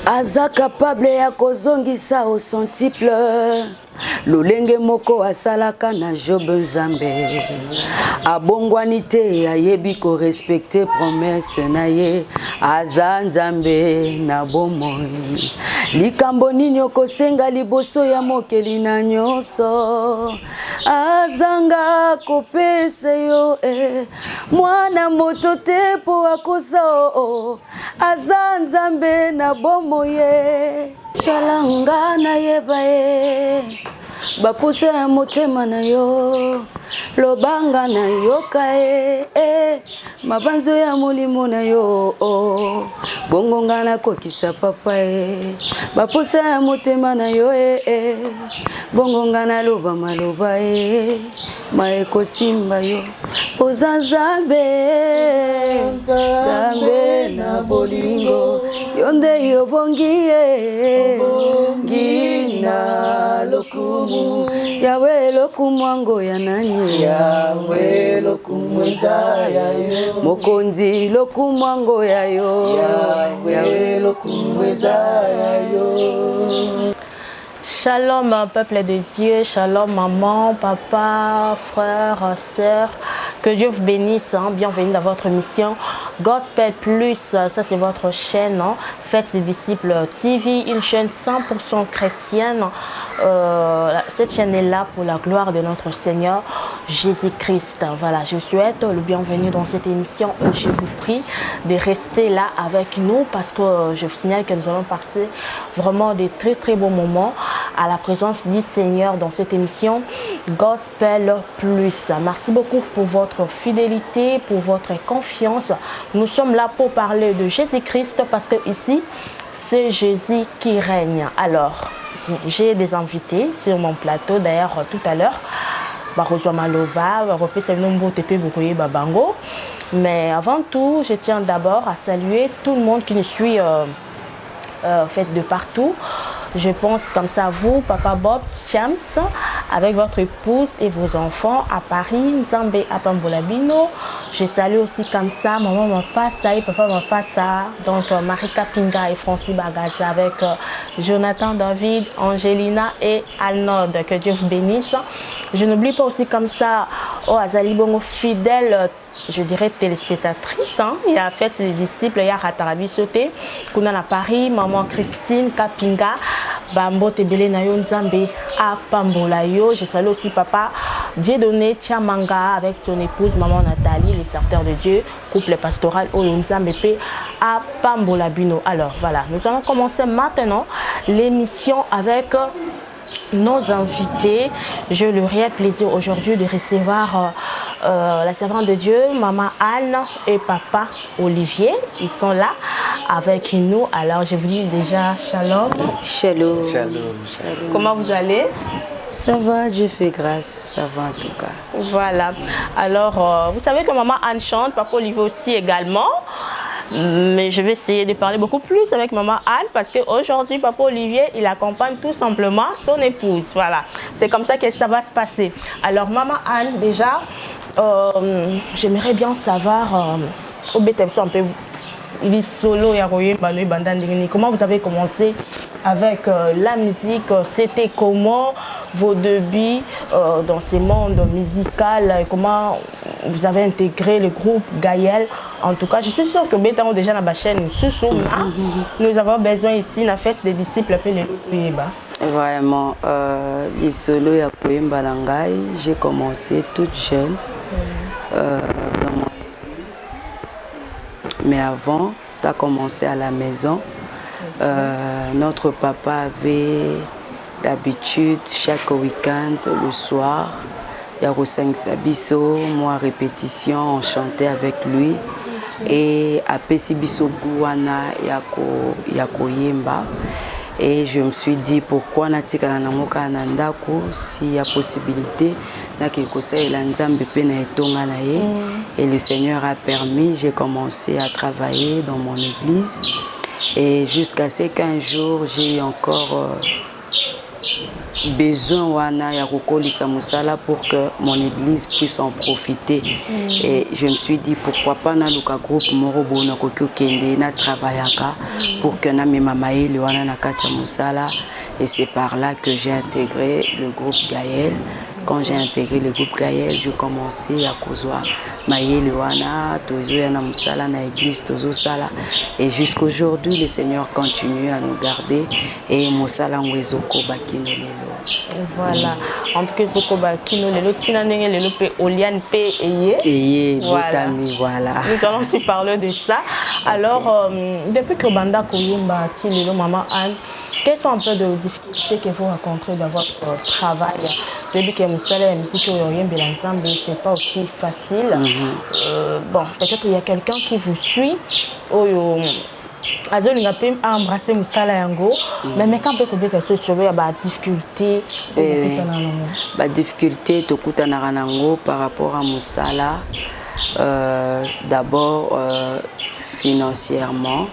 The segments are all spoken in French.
aza capable ya kozongisa au centuple lolenge moko asalaka na Job Nzambe abongwani te ayebi ko respecter promesse na ye aza Nzambe na bomoi likambo nini okosenga liboso ya mokeli na nyonso azanga kopesa yo mwana moto te po akosa aza Nzambe na bomoi salanga na yeba bapusa ya motema na yo lobanga na yoka mabanzo ya molimo na yo bongo nga na kokisa papa bapusa ya motema na yo bongo nga na loba maloba maeko yo oza Nzambe Nzambe na bolingo yonde yobongi gina lokumu yawe lokumu ango ya nani yawe lokumu ya yo mokonzi lokumu ango ya yo yawe lokumu ya yo. Shalom peuple de Dieu, shalom maman, papa, frères, sœurs, que Dieu vous bénisse, bienvenue dans votre mission Gospel Plus, ça c'est votre chaîne, Faites des disciples TV, une chaîne 100% chrétienne. Cette chaîne est là pour la gloire de notre Seigneur Jésus-Christ. Voilà, je vous souhaite le bienvenu dans cette émission. Je vous prie de rester là avec nous parce que je vous signale que nous allons passer vraiment des très très bons moments à la présence du Seigneur dans cette émission Gospel Plus. Merci beaucoup pour votre fidélité, pour votre confiance. Nous sommes là pour parler de Jésus-Christ parce que ici, c'est Jésus qui règne. Alors, j'ai des invités sur mon plateau. D'ailleurs, tout à l'heure, mais avant tout, je tiens d'abord à saluer tout le monde qui nous suit fait de partout. Je pense comme ça à vous, Papa Bob Chams, avec votre épouse et vos enfants à Paris, Nzambe à Pambolabino. Je salue aussi comme ça Maman Mapassa et Papa Mapassa, donc Marika Pinga et Francis Bagaza avec Jonathan David, Angelina et Alnod. Que Dieu vous bénisse. Je n'oublie pas aussi comme ça Azali Bongo fidèle, je dirais téléspectatrice, il a fait ses disciples, il y a Ratarabi Soté, Kuna à Paris, Maman Christine Kapinga, Bambo Tebele Nayo Nzambe à Pambolayo. Je salue aussi Papa Dieudonné Tiamanga avec son épouse Maman Nathalie, les serviteurs de Dieu, couple pastoral Oyo Nzambe à Pambolabino. Alors voilà, nous allons commencer maintenant l'émission avec nos invités. J'ai le réel plaisir aujourd'hui de recevoir la servante de Dieu, Maman Anne et Papa Olivier. Ils sont là avec nous. Alors je vous dis déjà shalom. Shalom. Shalom. Comment vous allez? Ça va, Dieu fait grâce, ça va en tout cas. Voilà. Alors, vous savez que Maman Anne chante, Papa Olivier aussi également. Mais je vais essayer de parler beaucoup plus avec Maman Anne parce qu'aujourd'hui, Papa Olivier, il accompagne tout simplement son épouse. Voilà, c'est comme ça que ça va se passer. Alors, Maman Anne, déjà, j'aimerais bien savoir, au BTMC, un peu, il est solo, comment vous avez commencé avec la musique, c'était comment vos débuts dans ce monde musical, comment vous avez intégré le groupe Gaël. En tout cas, je suis sûre que Bétan déjà dans la chaîne, nous avons besoin ici de faire des disciples appelés les Vraiment, les solos à Koyembalangai, j'ai commencé toute jeune dans mon église. Mais avant, ça a commencé à la maison. Notre papa avait d'habitude, chaque week-end, le soir, il y a 5 Sabiso, moi répétition, on chantait avec lui. Et à Pesibiso Gouana, Yako Yemba. Et je me suis dit pourquoi Natika Namoka Nandaku, s'il y a possibilité, et le Seigneur a permis, j'ai commencé à travailler dans mon église. Et jusqu'à ces 15 jours, j'ai eu encore besoin wana ya kokolisa musala pour que mon église puisse en profiter. Et je me suis dit pourquoi pas na luka groupe moro bona kokyo kende na travaillaka pour que na mema maele wana na katia musala. Et c'est par là que j'ai intégré le groupe Gaël. Quand j'ai intégré le groupe Gaël, j'ai commencé à kozwa maele wana tozo ya na musala na église tozo sala. Et jusqu'aujourd'hui le Seigneur continue à nous garder et musala ngwezoko bakino lelo. Voilà. En tout cas, Zoko bakino lelo tina ndenge lelo pe Oliane pe eye. Botami, voilà. Nous allons aussi parler de ça. Alors depuis que banda koyemba ti lelo maman Anne, quelles sont un peu de difficultés que vous rencontrez dans votre travail? Depuis que vous savez la musique ensemble, c'est pas aussi facile. Bon, peut-être il y a quelqu'un qui vous suit. Azo ngape embrasser musala yango, mais quand peut que ça sur la difficulté ba difficulté to kutana nango par rapport à musala. D'abord financièrement,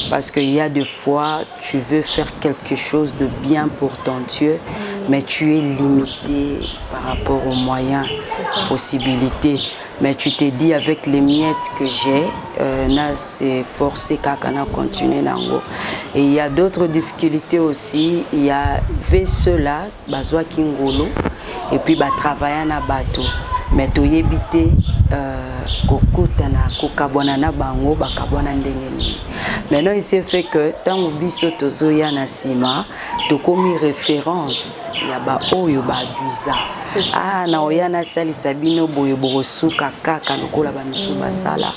parce qu'il y a des fois tu veux faire quelque chose de bien pour ton Dieu, mais tu es limité par rapport aux moyens, possibilités. Mais tu te dis avec les miettes que j'ai, c'est forcé qu'à continuer nango. Et il y a d'autres difficultés aussi. Il y avait ceux-là, bazwa kingolo, et puis travailler na bateau. Mais tu yebite kokutana kokabwana na bango bakabwana ndenge nini. Maintenant il s'est fait que tant biso tozoya na sima tokomi référence ya ba oyo ba abuisa. Ah na oyana sali sabino boyo borosuka kaka lokola ba misu basala.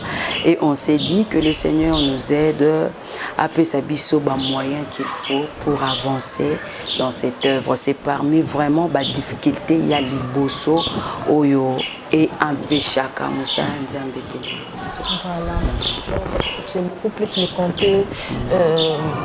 Et on s'est dit que le Seigneur nous aide à pesa biso ba moyens qu'il faut pour avancer dans cette œuvre. C'est parmi vraiment ba difficulté ya liboso oyo et empêcher Kamusa Nzambe kende. Voilà. C'est beaucoup plus les comptes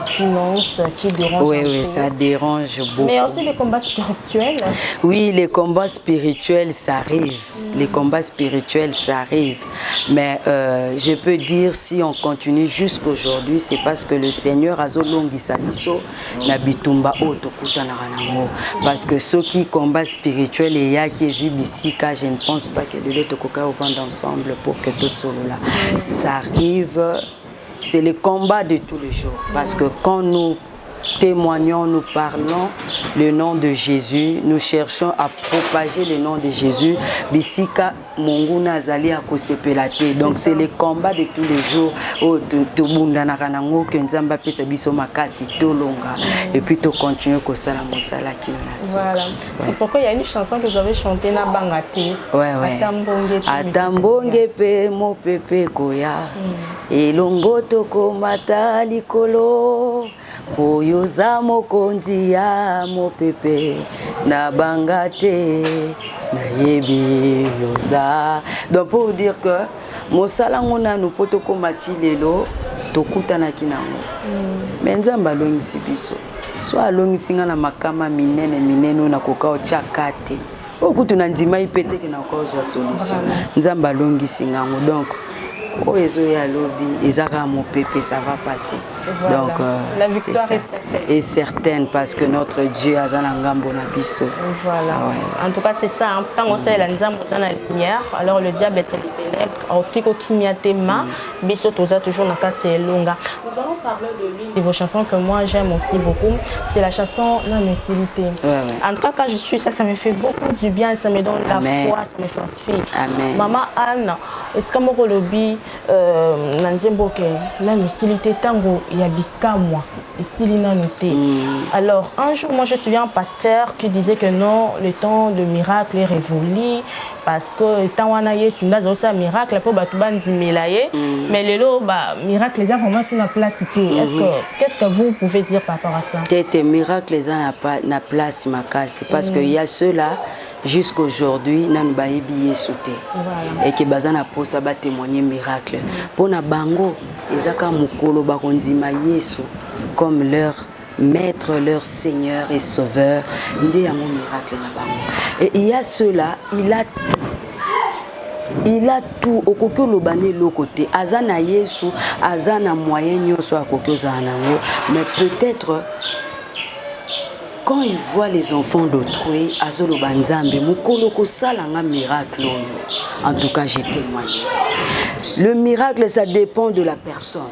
finances qui dérangent. Oui, ça dérange beaucoup. Mais aussi les combats spirituels. Oui, les combats spirituels, ça arrive. Les combats spirituels, ça arrive. Mais je peux dire, si on continue jusqu'aujourd'hui, c'est parce que le Seigneur a zolongi sabiso na bitumba otokuta na ranango. Parce que ceux qui combattent spirituels et ya qui est bisika, je ne pense pas que le tokoka au vent ensemble pour que tout solo là. Ça arrive. C'est le combat de tous les jours. Parce que quand nous témoignons, nous parlons le nom de Jésus, nous cherchons à propager le nom de Jésus. Bisika Monguna Azali a kosepelate. Donc c'est le combat de tous les jours. Et puis tu continues comme ça la qui Voilà. C'est pourquoi il y a une chanson que vous avez chantée na Bangate. Ouais. Atambonge pe mo pepe koya. Elongo toko mata likolo. Poyoza mokonzi ya mopepe na bangate na yebi yoza. Donc pour dire que mosala ngona nous poto komati lelo tokutana kinango. Menzamba longisi biso. So alongisi nga na makama minene na kokao chakate. Okutu na ndima ipete ke na kozwa solution. Nzamba longisi ngango donc ça va passer. Voilà. Donc la victoire est certaine parce que notre Dieu a un gambo na biso. Voilà. Ah ouais. En tout cas c'est ça. Tant qu'on sait la lumière, alors le diable est les ténèbres. Article Kimiatema, biso toza toujours na kati longa. Nous allons parler de l'une de vos chansons que moi j'aime aussi beaucoup. C'est la chanson La Messilité. En tout cas quand je suis ça me fait beaucoup du bien, ça me donne la foi, ça me fortifie. Amen. Maman Anne, est-ce que mon lobby la messilité tango yabikamwa isilina noté. Alors un jour moi je suis un pasteur qui disait que non, le temps de miracle est révolu parce que tant wana yesu ndazo sa miracle pour batuba ndimelaye mais lelo ba miracle les vraiment sur la place qu'est-ce que vous pouvez dire par rapport à ça? Tete miracle les a na place makasi parce que il y a ceux-là jusqu'aujourd'hui nan baebi yesoute et que bazana posa ba témoigner miracle pour na bango ezaka mukolo bakondima yesu comme leur maître, leur Seigneur et Sauveur. Nde yango miracle na bango. Et il y a ceux-là, il a tout au kokyo lobane le côté azana yesu azana moyen nyoso a kokyo zanango mais peut-être quand il voit les enfants d'autrui, Azolo Banzambe, Mukolo Kosalanga miracle. En tout cas, j'ai témoigné. Le miracle, ça dépend de la personne.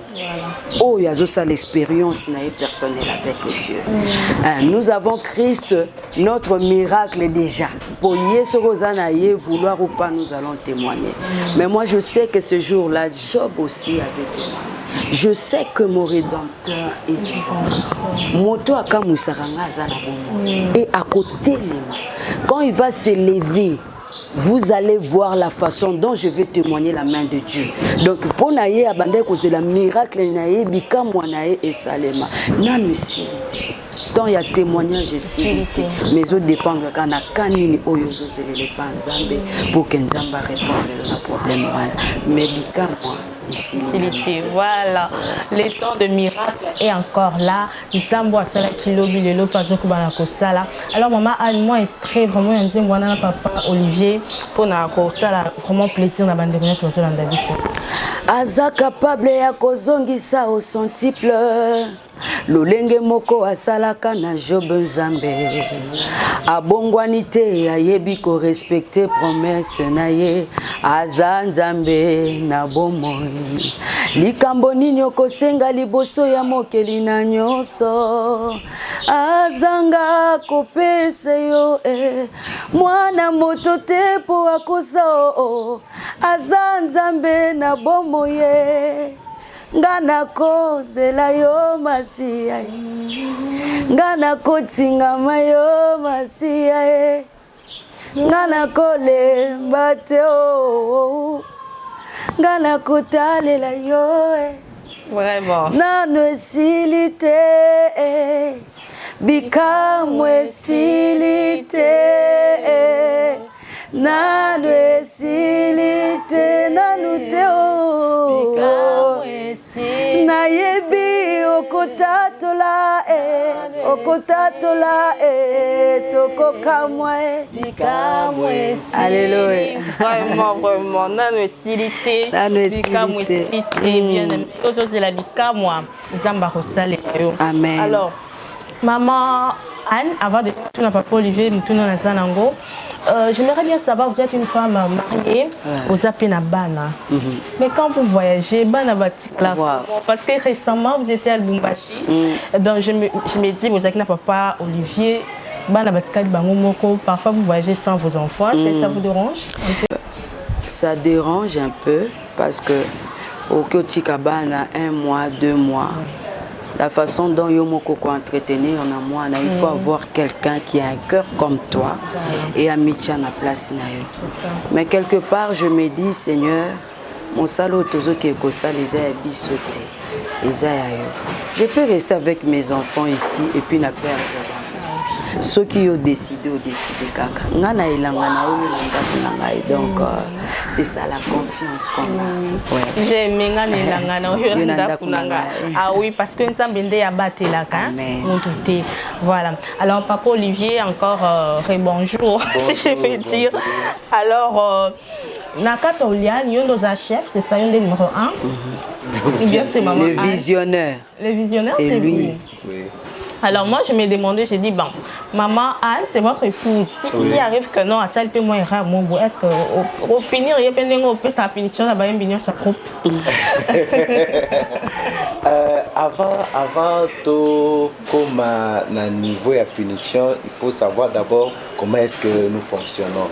Oh, il y a ça l'expérience personnelle avec Dieu. Nous avons Christ, notre miracle est déjà. Pour vouloir ou pas, nous allons témoigner. Mais moi, je sais que ce jour-là, Job aussi avait témoigné. Je sais que mon Rédempteur est vivant. Moto akamusaranga azana bomo. Et à côté les mains, quand il va s'élever, vous allez voir la façon dont je vais témoigner la main de Dieu. Donc pour naïe abandé cause de la miracle naïe bika moanaïe et salema. Na musilité. Tant il y a témoignage et silité. Mais autres dépendent quand na kanini oyozo zelele panzambe pour que nzamba répondre à problème voilà. Mais bika moi voilà, le temps de miracle est encore là. Alors maman Anne, moi extrait vraiment un deuxième papa Olivier pour vraiment plaisir na bande sur Aza capable ya kozongisa au centuple lolenge moko asalaka na Job Nzambe abongwani te ayebi ko respecter promesse na ye aza Nzambe na bomoi likambo nini okosenga liboso ya mokeli na nyonso azanga kopesa yo mwana moto te po akosa aza Nzambe na bomoye ngana kozela yo masiya ngana kotingama yo masiya ngana kolemba te ngana kotalela yo vraiment nano esili te bikamwe esili te nano esili te nanu te nayebi okotatola tokokamwa alléluia vraiment nano esilité bien aimé aujourd'hui la bikamwa nzamba kosala yo amen. Alors maman Anne, avant de faire tout papa Olivier Moutouna Nazanango, j'aimerais bien savoir, vous êtes une femme mariée aux Apenabana. Mais quand vous voyagez, parce que récemment vous étiez à Lubumbashi, donc je me dis, vous êtes papa Olivier, parfois vous voyagez sans vos enfants, est-ce que ça vous dérange un peu? Ça dérange un peu parce que au Kyotikabana, 1 mois, 2 mois. La façon dont Yomoko entretenir en moi, il faut avoir quelqu'un qui a un cœur comme toi et amitié à la place. Mais quelque part, je me dis, Seigneur, mon salaud tozo qui est kosa les a bisoté. Je peux rester avec mes enfants ici et puis na père. Ceux qui ont décidé kaka. Donc c'est ça la confiance qu'on a. Ouais. J'aime ah oui, parce que nous sommes à Batelaka. Voilà. Alors papa Olivier, encore bonjour, si je peux dire. Alors Nakata Oliane, il y a nos chefs, c'est ça, il y a numéro 1. Bien, c'est maman. Le visionnaire. Le visionnaire, c'est lui. Oui. Alors moi je me demandais, j'ai dit bon, maman Anne c'est votre épouse. Si arrive que non, à ça elle peut moins rare mon beau. Est-ce que au finir il y a bien on peut sa punition là-bas une punition sa propre. Avant tout comme à niveau de punition, il faut savoir d'abord comment est-ce que nous fonctionnons.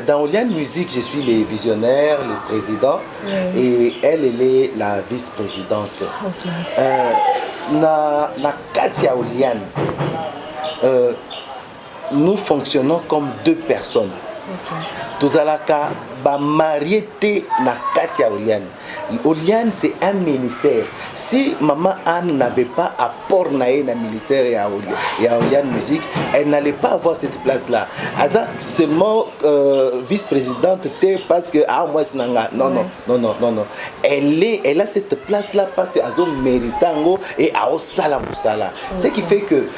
Dans Oliane Musique, je suis le visionnaire, le président, et elle est la vice-présidente. Na Katia Oliane, nous fonctionnons comme 2 personnes. Tous à la cas, marié na Katia Oliane. Oliane, c'est un ministère. Si maman Anne n'avait pas apport naé dans le ministère et à Oliane Musique, elle n'allait pas avoir cette place-là. Aza seulement vice-présidente parce que moi c'est non. Elle a cette place-là parce que Azo méritango et a salam sala. Ce qui fait que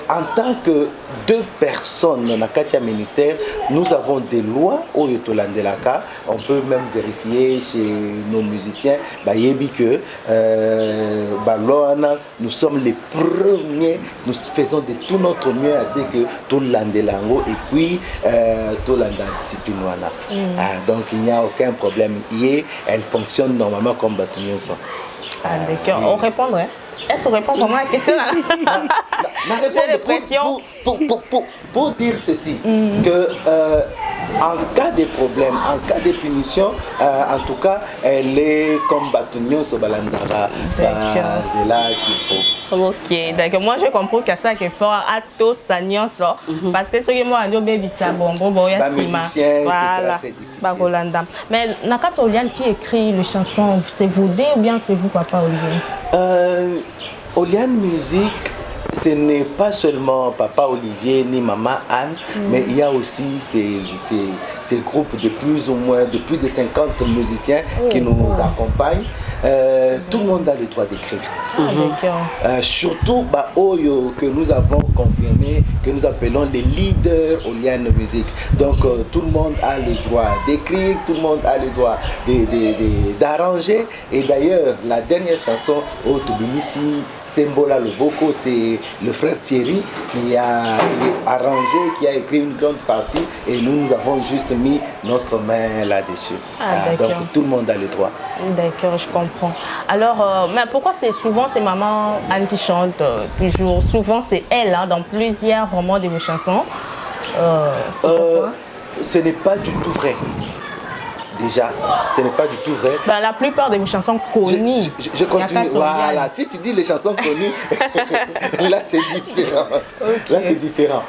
en tant que 2 personnes dans le Katia ministère, nous avons des lois au Yotolande. Landelaka, on peut même vérifier chez nos musiciens, que nous sommes les premiers, nous faisons de tout notre mieux à ce que tout Landelango et puis tout Landiscipline. Donc il n'y a aucun problème. Elle fonctionne normalement comme Batunyon. D'accord, on répondrait. Est-ce qu'on répond vraiment à la question là? J'ai l'impression pour dire ceci, que en cas de problème, en cas de punition, en tout cas, elle est comme Batunyon Sobalandara. C'est là qu'il faut. Ok, d'accord. Moi, je comprends que ça est fort à tous sa nuance, parce que ce que moi, je baby ça bon, il y a musicien, voilà. Mais Nakata Oliane qui écrit les chansons, c'est vous deux ou bien c'est vous, Papa Olivier? Oliane Musique, ce n'est pas seulement Papa Olivier ni Maman Anne, mais il y a aussi ces groupes de plus de 50 musiciens qui nous accompagnent. Tout le monde a le droit d'écrire. Surtout Oyo que nous avons confirmé, que nous appelons les leaders Oliane Musique. Donc tout le monde a le droit d'écrire, tout le monde a le droit d'arranger. Et d'ailleurs, la dernière chanson, Tobimisi Sembola Loboko, c'est le frère Thierry qui a arrangé, qui a écrit une grande partie et nous avons juste mis notre main là-dessus. Donc tout le monde a le droit. D'accord, je comprends. Alors, mais pourquoi c'est maman Anne qui chante toujours? Souvent c'est elle dans plusieurs vraiment de mes chansons. Ce n'est pas du tout vrai. Déjà, ce n'est pas du tout vrai. La plupart de mes chansons connues. Je continue. Voilà, si tu dis les chansons connues, là c'est différent. Là c'est différent.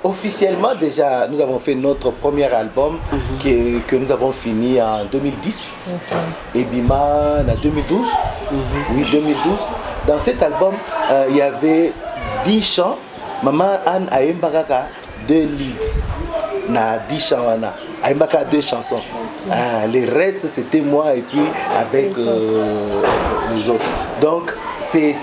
Officiellement, déjà, nous avons fait notre premier album que nous avons fini en 2010. Et Bima en 2012. Oui, 2012. Dans cet album, il y avait 10 chants. Maman Anne Aembagaka, 2 leads. Na 10 chants. Aembaka 2 chansons. Les restes c'était moi et puis avec les autres. Donc c'est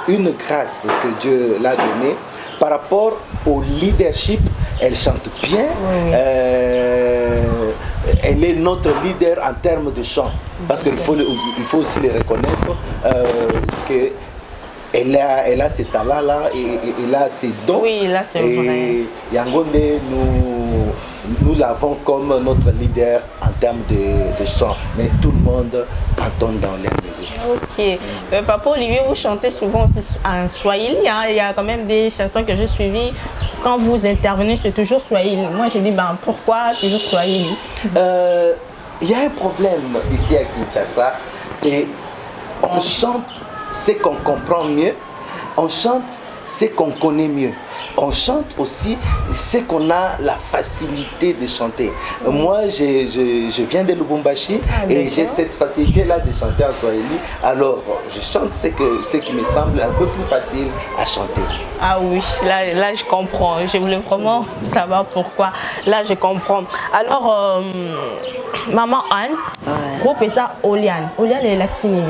une grâce que Dieu l'a donnée. Par rapport au leadership, elle chante bien. Elle est notre leader en termes de chant. Parce qu'il faut aussi le reconnaître que elle a ces talents-là et elle a ses dons. Oui, là c'est vrai. Yangonde, nous l'avons comme notre leader en termes de chant. Mais tout le monde cantonne dans la musique. Ok. Papa Olivier, vous chantez souvent aussi en Swahili. Il y a quand même des chansons que j'ai suivies. Quand vous intervenez, c'est toujours Swahili. Moi, j'ai dit, pourquoi toujours Swahili? Il y a un problème ici à Kinshasa. C'est on chante ce qu'on comprend mieux, on chante ce qu'on connaît mieux. On chante aussi ce qu'on a la facilité de chanter. Moi, je viens de Lubumbashi et j'ai cette facilité-là de chanter en Swahili. Alors, je chante ce qui me semble un peu plus facile à chanter. Ah oui, là je comprends. Je voulais vraiment savoir pourquoi. Là, je comprends. Alors, Maman Anne, groupe et ça, Oliane. Oliane est Laxini.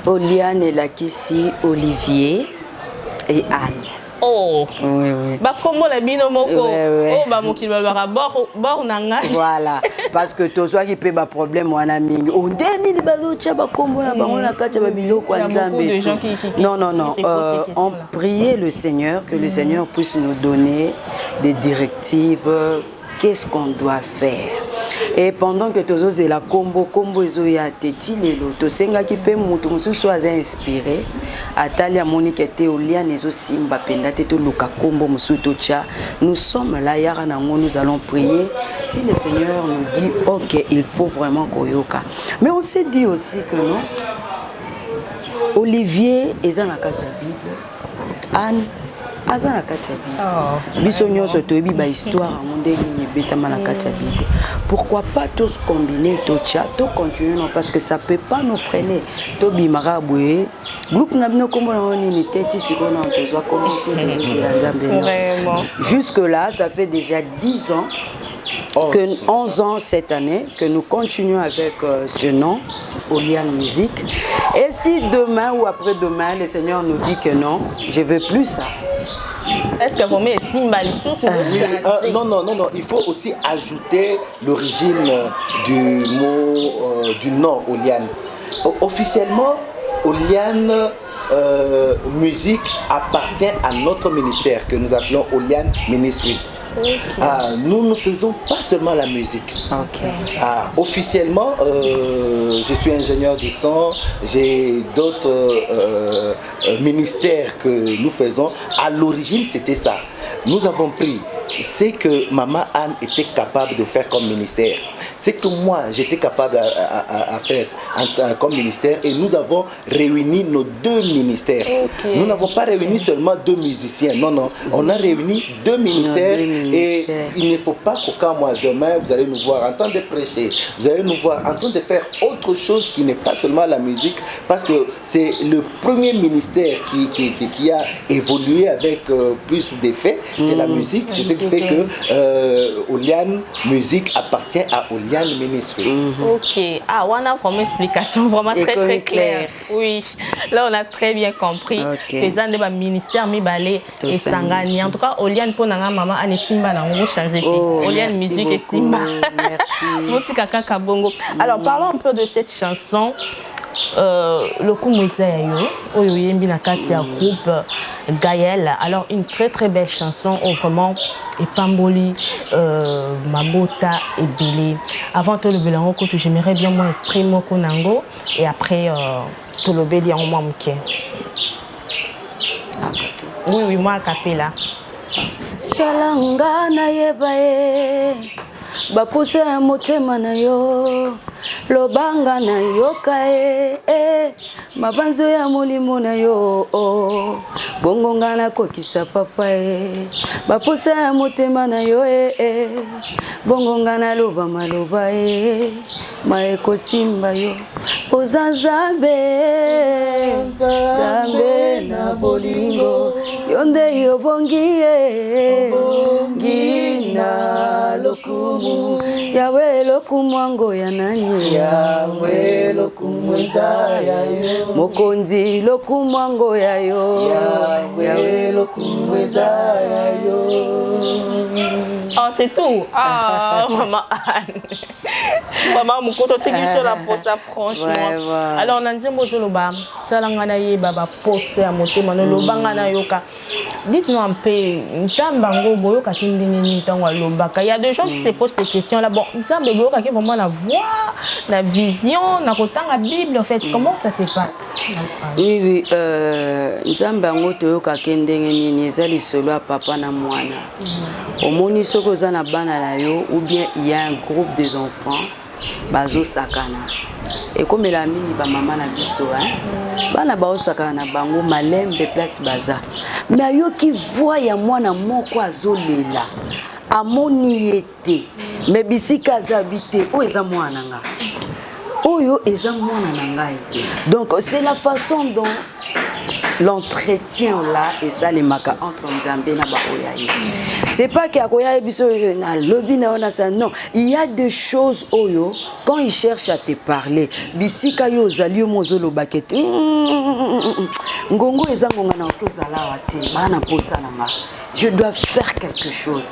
Oliane est Lakisi, Olivier et Anne. Oh, oui, oui. Comment la bino moko? Voilà, parce que tout soit qui peut ba problème wana mingi. On deni bazocha ba kombo na bango na kati ba biloko kwa Nzambe. Non, on priait le Seigneur que le Seigneur puisse nous donner des directives, qu'est-ce qu'on doit faire. Et pendant que tozo zela kombo ezo ya teti lelo to senga ki pe mutu mususu aza inspiré atali amoni ke te Oliane ezo simba penda te to luka kombo mususu cha. Nous sommes là yara nango, nous allons prier si le Seigneur nous dit OK, il faut vraiment koyoka. Mais on s'est dit aussi que non, Olivier eza na kati Bible, Anne aza na kati Bible. Biso nyonso toyebi ba histoire ndenge ni betama na kati Bible. Pourquoi pas tous combiner tocha, to continuer non, parce que ça peut pas nous freiner. To bimara boye groupe na bino kombo na ni teti siko na tozo commenter tozo la Nzambe. Jusque là, ça fait déjà 10 ans que 11 ans cette année, que nous continuons avec ce nom, Oliane Musique. Et si demain ou après-demain, le Seigneur nous dit que non, je ne veux plus ça. Est-ce que vous mettez Simba non, il faut aussi ajouter l'origine du mot, du nom Oliane. Officiellement, Oliane Musique appartient à notre ministère que nous appelons Oliane Ministries. Okay. Nous ne faisons pas seulement la musique. Okay. Officiellement, je suis ingénieur du son, j'ai d'autres ministères que nous faisons. À l'origine, c'était ça. Nous avons pris ce que Maman Anne était capable de faire comme ministère. C'est que moi, j'étais capable à faire comme ministère, et nous avons réuni nos deux ministères. Okay. Nous n'avons pas réuni seulement deux musiciens, non, on a réuni deux ministères, et il ne faut pas qu'aucun mois demain, vous allez nous voir en train de prêcher, vous allez nous voir en train de faire autre chose qui n'est pas seulement la musique, parce que c'est le premier ministère qui a évolué avec plus d'effets, c'est la musique, c'est ce qui fait que Oliane Musique appartient à Oliane Ministries. Ok, on a vraiment une explication vraiment très claire. Oui, là on a très bien compris. Faisant des ministères Mibale et Sangani. En tout cas, Oliane pour Nanga Maman Anne Simba n'a pas changé. Oliane Musique et Simba. Merci. Alors parlons un peu de cette chanson. Le Kumwezayo, Oyoyembi Nakatia groupe Gaël. Alors une très belle chanson, vraiment Epamboli, Mabota et Bélé. Avant tout le Bélango, j'aimerais bien moi exprimer Konango et après tout le Béli en moi mouké. Oui, moi à capella. Salanga na yebae. Bapuse motema na yo lobanga na yo kae mabanzo ya molimo na yo bongo ngana kokisa papa bapuse motema na yo bongo ngana loba maloba maeko simba yo ozanzabe zambe na bolingo yonde yo bongie gina lokumu yawe lokumwango ya nani yawe lokumweza yayo mokonzi lokumwango yayo yawe lokumweza yayo. Oh, c'est tout. Ah, maman Anne. Maman Moukoto, tu es la pour ça, franchement. Alors, on a dit que Loba, Salangana ye baba posé à monter, mano Lobangana yoka. Dites-nous un peu, Nsambango boyo katindini nitango Lobaka. Il y a des gens qui se posent ces questions-là. Bon, Nsambe boyo kaki vraiment la voix, la vision, na kotang la Bible en fait. Comment ça se passe? Oui, Nsambango toyo kakendenge ni ezali solo à papa na mwana. Omoni soko za na bana la yo ou bien il y a un groupe des enfants bazo sakana. Et comme la mini ba maman na biso bana ba osakana bango malembe place baza. Mais yo ki voit ya mwana moko azolela. Amoni yete. Mais bisika zabité o eza mwana nga. Oyo eza mwana na ngai. Donc c'est la façon dont l'entretien là et ça les maka entre Nzambe na ba oyaye. C'est pas qu'il y a biso na lobby na ona ça, non, il y a des choses oyo quand ils cherchent à te parler bisika yo zali mozolo bakete ngongo ezangonga na kozala wate bana posa na je dois faire quelque chose.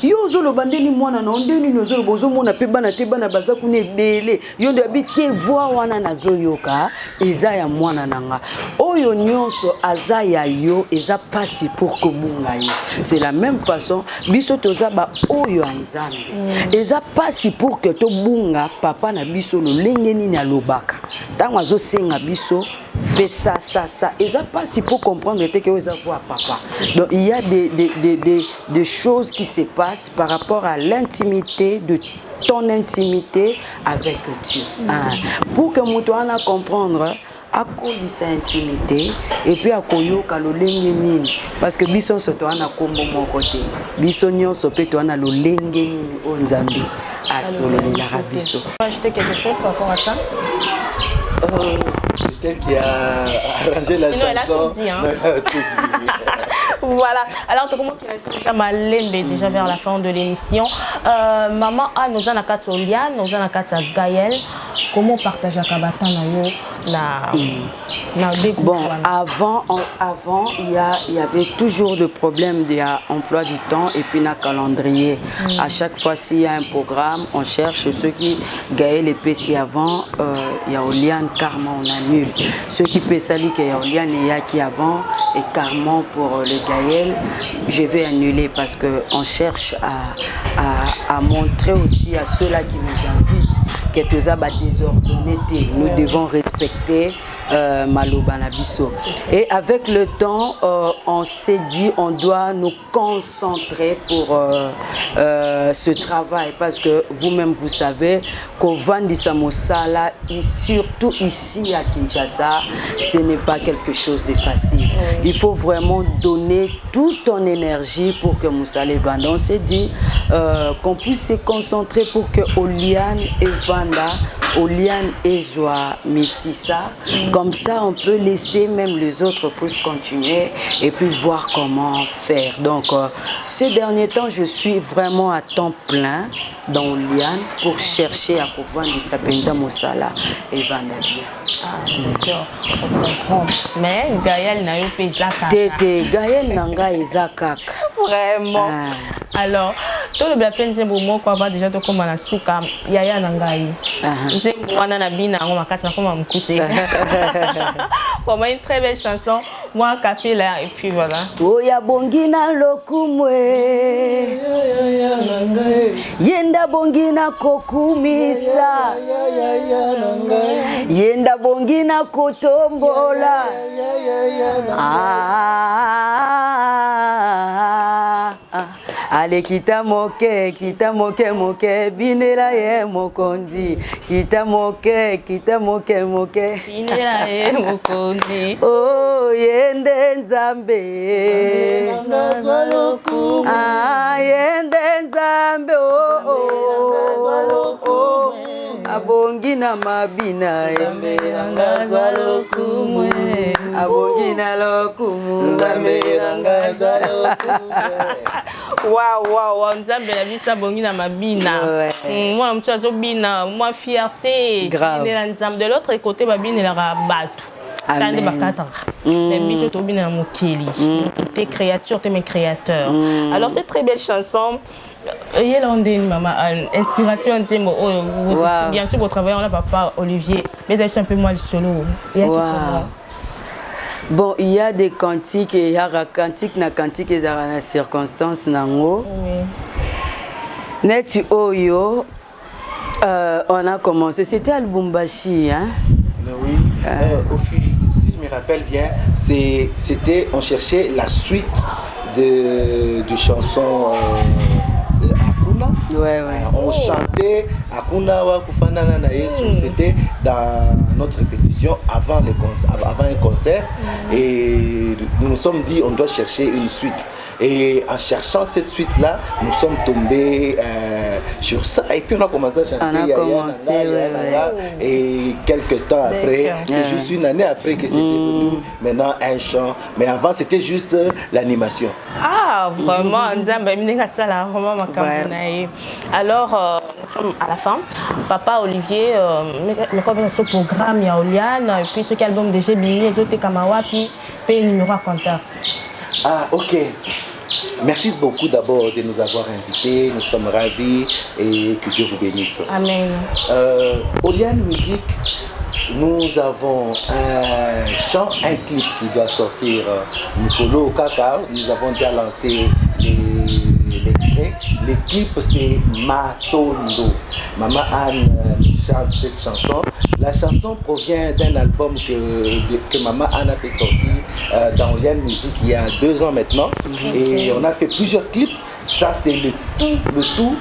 Yo zolo bandeni mwana na ondeni nozolo bozo mona pe bana te bana baza kune belé yo nde habité voix wana na zoyoka eza ya mwana nanga oyo nyonso aza ya yo eza pasi pour kobunga yo. C'est la même façon biso toza ba oyo anzambe eza pasi pour que to bunga papa na biso lo lengeni na lobaka tango azo senga biso fais ça. Et ça pas si pour comprendre que vous avez papa. Donc il y a des choses qui se passent par rapport à l'intimité de ton intimité avec Dieu. Pour que nous puissions comprendre à quoi sa intimité et puis à quoi lo lengeni parce que bison soto ana kombo mon côté. Bison nyon sope to ana lo lengeni o nzambe asolo la rabiso. Ajouter quelque chose par rapport à ça? C'est elle qui a arrangé la chanson. Elle a tout dit, hein. Voilà. Alors, comment tu as déjà malin déjà vers la fin de l'émission. Maman a nous en a quatre Oliane, nous en a quatre Gaël. Comment partager Kabata Bon, avant il y avait toujours le problème d'emploi du temps et puis un calendrier. À chaque fois s'il y a un programme, on cherche ceux qui Gaël et PC avant, il y a Oliane, Carmen, on annule. Ceux qui peut salir qu'il y a Oliane et Yaki avant et Carmen pour le Gaël, je vais annuler parce qu'on cherche à montrer aussi à ceux-là qui nous invitent que tout ça va désordonner. Nous devons respecter Maloba Nabiso. Et avec le temps, on s'est dit on doit nous concentrer pour ce travail parce que vous-même vous savez qu'au Vandi Samosala, et surtout ici à Kinshasa, ce n'est pas quelque chose de facile. Il faut vraiment donner toute ton énergie pour que Moussale Vanda. On s'est dit qu'on puisse se concentrer pour que Oliane et Vanda, Oliane et Zoa Mississa, comme ça on peut laisser même les autres pour continuer et puis voir comment faire. Donc ces derniers temps je suis vraiment à temps plein dans Oliane pour chercher à pouvoir de Sapenza Moussala et Vanda bien. Ah, on comprend. Mais Gaël n'a eu pas Zaka. Gaël Nanga et Zaka. Vraiment. Alors, tout le blapen c'est bon moi quoi va déjà to comme na suka yaya nangai. C'est moi na bina on m'a cassé comme me coucher. Pour moi une très belle chanson, moi café là et puis voilà. Oh ya bongina lokumwe. Yenda bongina kokumisa. Yenda bongina kotombola. Ale kita moke moke binela ye mokondi kita moke binela ye mokondi oh yende nzambe yende nzambe oh abongi na mabina yembe ngazwa lokumwe abongi na lokumu nzambe ngazwa lokumwe. Wow, Nzambe la vie ça bongi na mabina. Moi mtsazo bina, moi fierté. De l'autre côté babine la rabatu. Tande bakata. Les bijoux to bina mokeli. Tes créatures, tes mes créateurs. Alors cette très belle chanson maman, inspiration, bien sûr, votre travail, on a papa Olivier, mais d'ailleurs un peu moins le solo. Bon, il y a des cantiques et il y a cantique na cantique et dans circonstances nango. Netu Oyo, on a commencé, c'était à Lubumbashi, hein? Oui, au fil, si je me rappelle bien, c'était, on cherchait la suite de chansons. Ouais. On chantait Akuna wa Kufanana na Yesu. C'était dans notre répétition avant un concert. Et nous nous sommes dit on doit chercher une suite. Et en cherchant cette suite-là, nous sommes tombés sur ça. Et puis on a commencé à chanter. Et quelques temps après, c'est juste une année après que c'est devenu maintenant un chant. Mais avant, c'était juste l'animation. Ah, vraiment, alors, à la fin, papa Olivier, ce programme, il y a Oliane, et puis ce album déjà Bini, les autres Kamawa, puis le numéro à contact. Ah, ok. Merci beaucoup d'abord de nous avoir invités. Nous sommes ravis et que Dieu vous bénisse. Amen. Oliane Musique, nous avons un chant, un clip qui doit sortir. Nicolo Kaka, nous avons déjà lancé l'extrait. Le clip c'est Matondo. Maman Anne chante cette chanson. La chanson provient d'un album que Maman Anne a fait sortir dans Oliane Musique il y a 2 ans maintenant. Et on a fait plusieurs clips. Ça, c'est le tout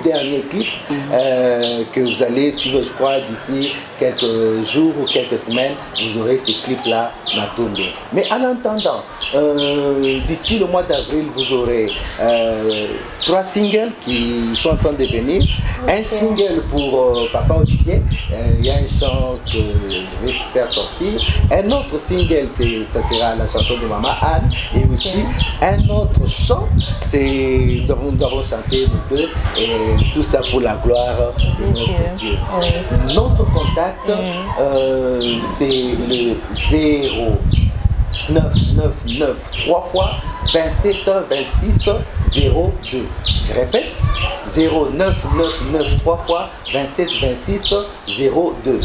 dernier clip que vous allez suivre, je crois, d'ici quelques jours ou quelques semaines. Vous aurez ce clip-là, Matunde. Mais en attendant, d'ici le mois d'avril, vous aurez 3 singles qui sont en train de venir. Un single pour Papa Olivier. Il y a un chant que je vais faire sortir. Un autre single, ça sera la chanson de Maman Anne. Et aussi un autre chant, nous avons chanté nous deux. Et tout ça pour la gloire de notre Dieu. Oui. Notre contact, c'est le 0999 3 fois 27 26 02. Je répète, 0999 3 fois 27 26 02.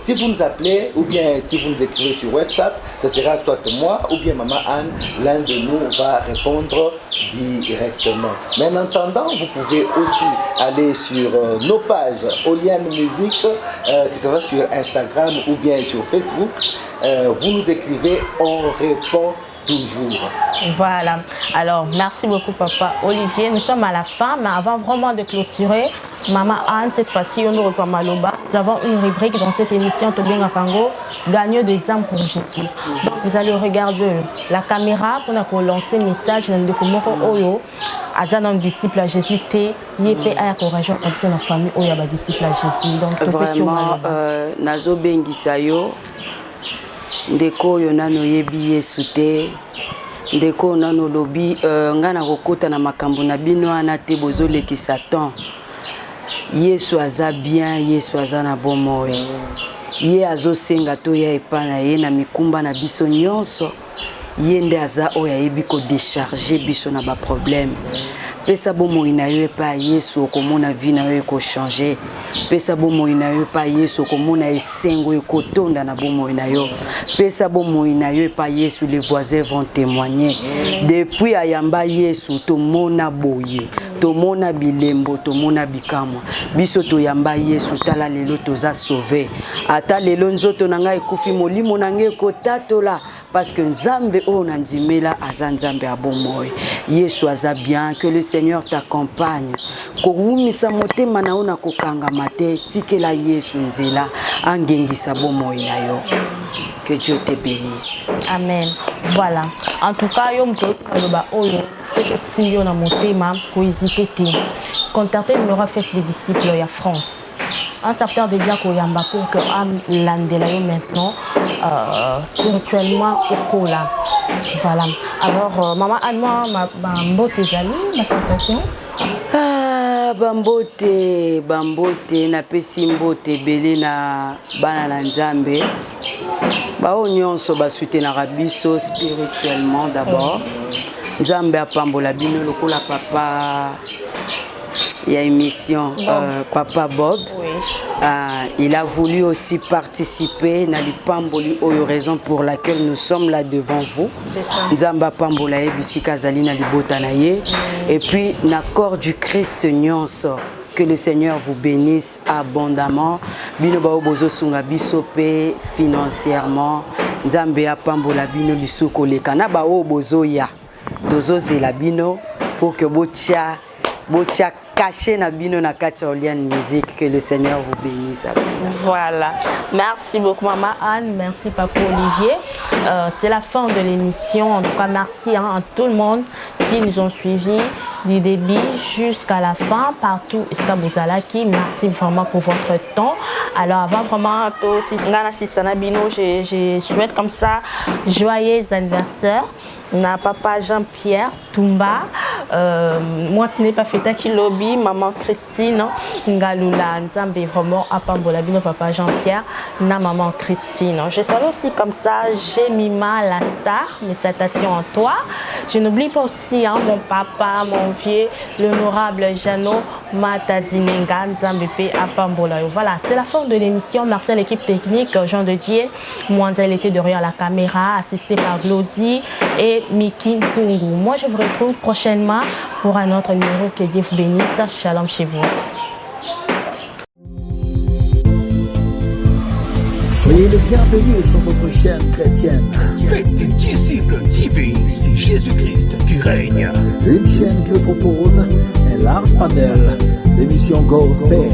Si vous nous appelez ou bien si vous nous écrivez sur WhatsApp, ce sera soit moi ou bien Maman Anne, l'un de nous va répondre directement. Mais en attendant, vous pouvez aussi aller sur nos pages Oliane Musique, que ce soit sur Instagram ou bien sur Facebook. Vous nous écrivez, on répond toujours. Voilà. Alors, merci beaucoup, Papa Olivier. Nous sommes à la fin, mais avant vraiment de clôturer, Maman Anne, cette fois-ci, on nous reçoit Maloba. Nous avons une rubrique dans cette émission, Tobinga Kango, gagneux des âmes pour Jésus. Donc, vous allez regarder la caméra pour lancer le message de Komoko Oyo. Azan disciple à Jésus, Yépe a encouragé la famille Oyo, disciple à Jésus. Donc, vraiment, Nazo Bengisayo. Ndeko yo nano yebi Yesu te ndeko nano lobi ngana kokota na makambo na bino ana te bozoleki Satan. Yesu aza bien, Yesu aza na bomoi. Ye azosenga to ya epana ye na mikumba na biso nyonso. Ye nde aza oya yebi ko décharger biso na ba problème. Pesa bomoi na yo pa Yesu okomona vie na yo ko changer. Pesa bomoi na yo pa Yesu okomona esengo ekotonda na bomoi na yo. Pesa bomoi na yo pa Yesu, les voisins vont témoigner. Depuis ayamba Yesu to mona boye, to mona bilembo, to mona bikamwa. Biso to yamba Yesu tala lelo toza sauvé. Ata lelo nzoto nanga ekufi molimo nange ko tatola. Parce que Nzambe o nandimela aza Nzambe abomoi. Yesu aza bien, que le Seigneur t'accompagne. Koumisa motema na ona kokanga mate, tikela Yesu nzela, angengisa bomoi na yo. Que Dieu te bénisse. Amen. Voilà. En tout cas, yo mto kaloba oyo, c'est que si yo na motema ko hésiter te. Contactez le numéro fait des disciples ya France. Un certain de dire qu'il y a un pour que l'andelayo maintenant spirituellement au cola. Voilà. Alors maman Anne-moi bambote zali ma salutation. Ah bambote na pesi mbote belé na bana na Nzambe. Ba onyonso ba soutenir biso spirituellement d'abord. Nzambe apambola bino lokola papa. Il y a une mission, Papa Bob. Oui. Il a voulu aussi participer dans les Pamboli, raison pour laquelle nous sommes là devant vous. Nzamba Pambola et Bissika Zalina Libotanaye. Et puis, l'accord du Christ Nyonso. Que le Seigneur vous bénisse abondamment. Bino bao bozo sunga bisope financièrement. Nzamba Pambola bino lisuko lekana bao bozo ya. Dozo zelabino pour que botia caché na bino na katia Oliane Musique. Que le Seigneur vous bénisse. Voilà. Merci beaucoup Maman Anne, merci Papa Olivier. C'est la fin de l'émission. En tout cas, merci à tout le monde qui nous ont suivis du début jusqu'à la fin, partout Iskabuzalaki. Merci vraiment pour votre temps. Alors avant vraiment, je souhaite comme ça joyeux anniversaire. Na papa Jean-Pierre Tumba, moi ce n'est pas fait qui lobby, maman Christine, Ngalula, Nzambe vraiment à Pambola bino papa Jean-Pierre, na maman Christine. Je salue aussi comme ça, Jemima la star, mes salutations en toi. Je n'oublie pas aussi mon papa, mon vieux, l'honorable Jeannot Matadinenga, Nzambe à Pambola. Voilà, c'est la fin de l'émission. Merci à l'équipe technique, Jean de Dieu, Mwanza, il était derrière la caméra, assisté par Glody et Miki Pungu. Moi, je vous retrouve prochainement pour un autre numéro. Que Dieu vous bénisse. Shalom chez vous. Soyez le bienvenu sur votre chaîne chrétienne. Faites des disciples TV, c'est Jésus-Christ qui règne. Une chaîne qui vous propose un large panel d'émissions gospel,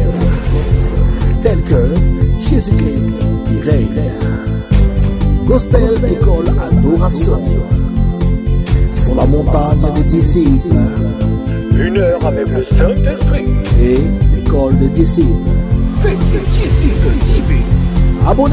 telles que Jésus-Christ qui règne, Gospel École Adoration, Sur la montagne des disciples, 1 heure avec le Saint-Esprit et l'École des disciples. Faites des disciples TV. Abonnez